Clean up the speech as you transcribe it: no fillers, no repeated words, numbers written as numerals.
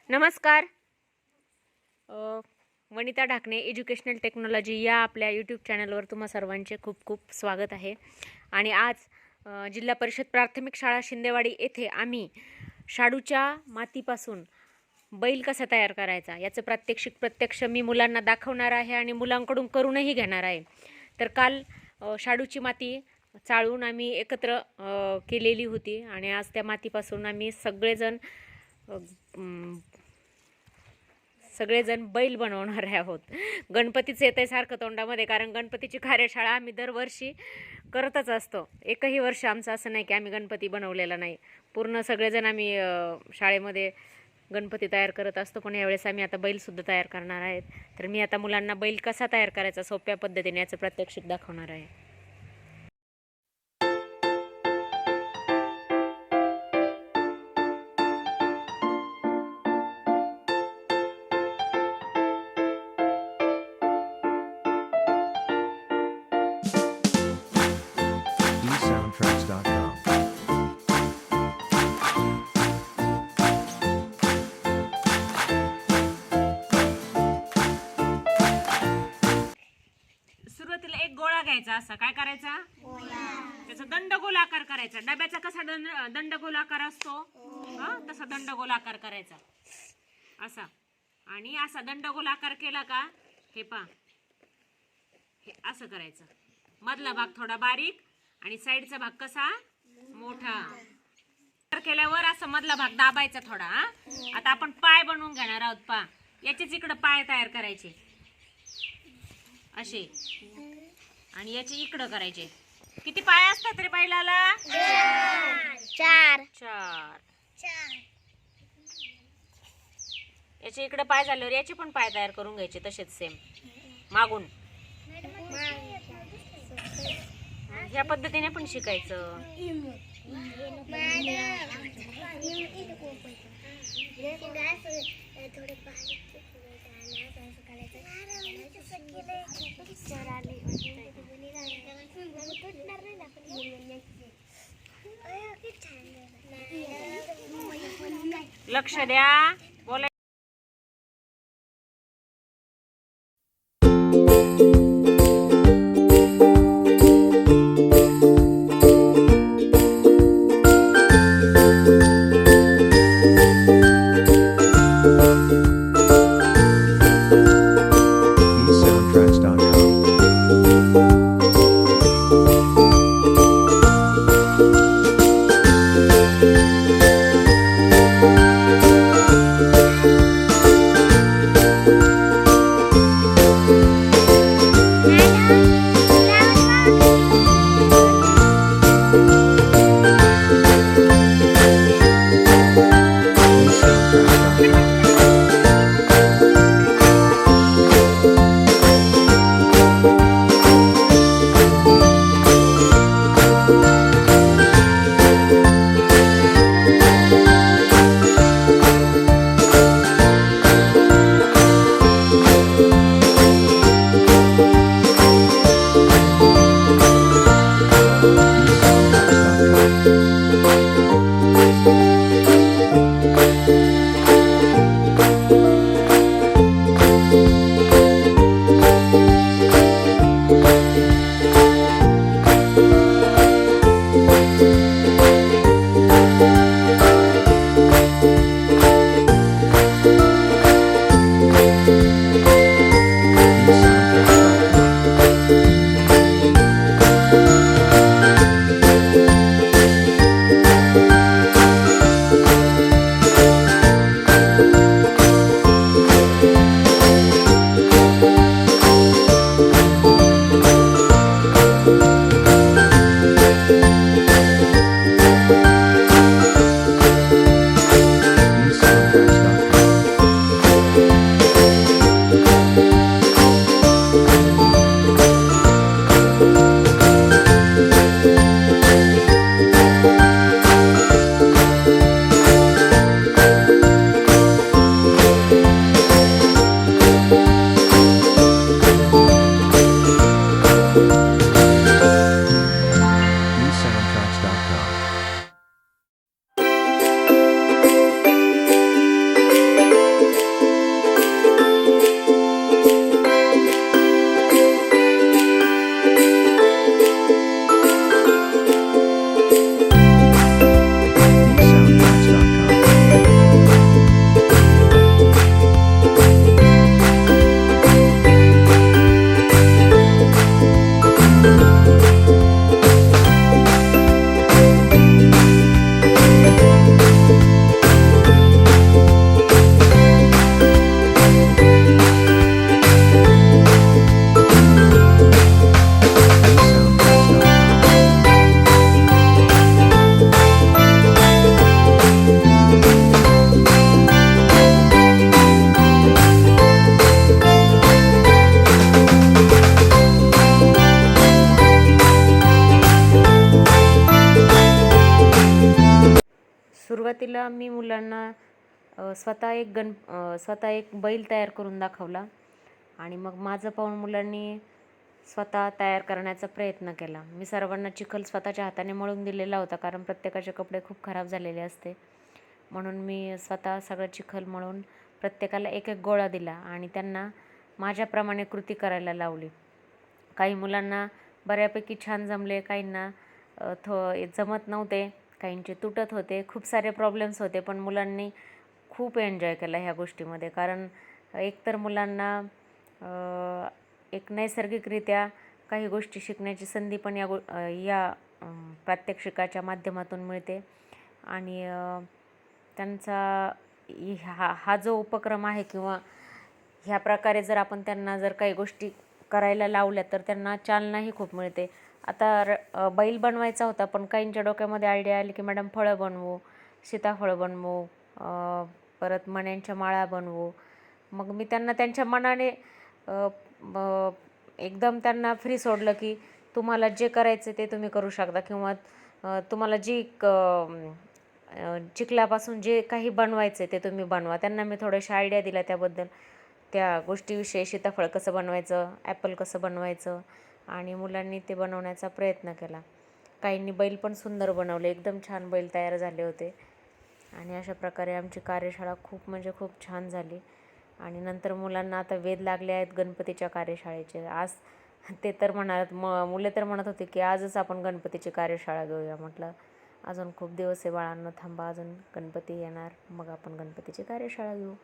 नमस्कार. Vanita Dhakane educational technology या आपल्या यूट्यूब चॅनलवर तुम्हा सर्वांचे खूप खूप स्वागत आहे. आणि आज जिल्हा परिषद प्राथमिक शाळा शिंदेवाडी येथे आम्ही शाडूच्या मातीपासून बैल कसा तयार करायचा याचं प्रत्यक्ष मी मुलांना दाखवणार आहे आणि मुलांकडून करूनही घेणार आहे. तर काल शाडूची माती चाळून आम्ही एकत्र केलेली होती आणि आज त्या मातीपासून आम्ही सगळेजण बैल बनवणार आहोत. गणपतीच येतंय सारखं तोंडामध्ये, कारण गणपतीची कार्यशाळा आम्ही दरवर्षी करतच असतो. एकही वर्ष आमचं असं नाही की आम्ही गणपती बनवलेला नाही. पूर्ण सगळेजण आम्ही शाळेमध्ये गणपती तयार करत असतो. पण यावेळेस आम्ही आता बैलसुद्धा तयार करणार आहेत. तर मी आता मुलांना बैल कसा तयार करायचा सोप्या पद्धतीने याचं प्रात्यक्षिक दाखवणार आहे. soundtracks.com. सुरुवातीला एक गोळा घ्यायचा. असा काय करायचा? त्याचा दंडगोल आकार करायचा. डब्याचा कसा दंडगोल आकार असतो तसा दंडगोल आकार करायचा असा. आणि असा दंडगोल आकार केला का हे पहा, हे असं करायचं. मधला भाग थोडा बारीक आणि साईडचा भाग कसा मोठा केल्यावर असं मधला भाग दाबायचा थोडा. आता आपण पाय बनवून घेणार आहोत. पहा, याचेच इकडं पाय तयार करायचे असे आणि याचे इकडं करायचे. किती पाय असतात रे बैलाला? चार. याचे इकडे पाय झाल्यावर याचे पण पाय तयार करून घ्यायचे तसेच सेम मागून. ह्या पद्धतीने पण शिकायचं. लक्ष द्या. बोला. soundtracks.com. स्वतः एक बैल तयार करून दाखवला आणि मग माझं पाहून मुलांनी स्वतः तयार करण्याचा प्रयत्न केला. मी सर्वांना चिखल स्वतःच्या हाताने मळून दिलेला होता, कारण प्रत्येकाचे कपडे खूप खराब झालेले असते. म्हणून मी स्वतः सगळं चिखल मळून प्रत्येकाला एक एक गोळा दिला आणि त्यांना माझ्याप्रमाणे कृती करायला लावली. काही मुलांना बऱ्यापैकी छान जमले, काहींना जमत नव्हते, काहींचे तुटत होते, खूप सारे प्रॉब्लेम्स होते. पण मुलांनी खूप एन्जॉय केला ह्या गोष्टीमध्ये, कारण एकतर मुलांना एक नैसर्गिकरित्या काही गोष्टी शिकण्याची संधी पण या प्रात्यक्षिकाच्या माध्यमातून मिळते. आणि त्यांचा हा जो उपक्रम आहे किंवा ह्या प्रकारे जर आपण त्यांना जर काही गोष्टी करायला लावल्या तर त्यांना चालनाही खूप मिळते. आता बैल बनवायचा होता, पण काहींच्या डोक्यामध्ये आयडिया आली की मॅडम फळं बनवू, सीताफळ बनवू, परत मण्यांच्या माळा बनवू. मग मी त्यांना त्यांच्या मनाने एकदम त्यांना फ्री सोडलं की तुम्हाला जे करायचं ते तुम्ही करू शकता, किंवा तुम्हाला चिखलापासून जे काही बनवायचं ते तुम्ही बनवा. त्यांना मी थोड्याशा आयडिया दिल्या त्याबद्दल, त्या गोष्टीविषयी, सीताफळ कसं बनवायचं, ॲपल कसं बनवायचं, आणि मुलांनी ते बनवण्याचा प्रयत्न केला. काहींनी बैल पण सुंदर बनवले, एकदम छान बैल तयार झाले होते. आणि अशा प्रकारे आमची कार्यशाळा खूप म्हणजे खूप छान झाली. आणि नंतर मुलांना आता वेध लागले आहेत गणपतीच्या कार्यशाळेचे. आज ते तर मुले तर म्हणत होते की आजच आपण गणपतीची कार्यशाळा घेऊया. म्हटलं अजून खूप दिवस आहे बाळांनो, थांबा, अजून गणपती येणार, मग आपण गणपतीची कार्यशाळा घेऊ.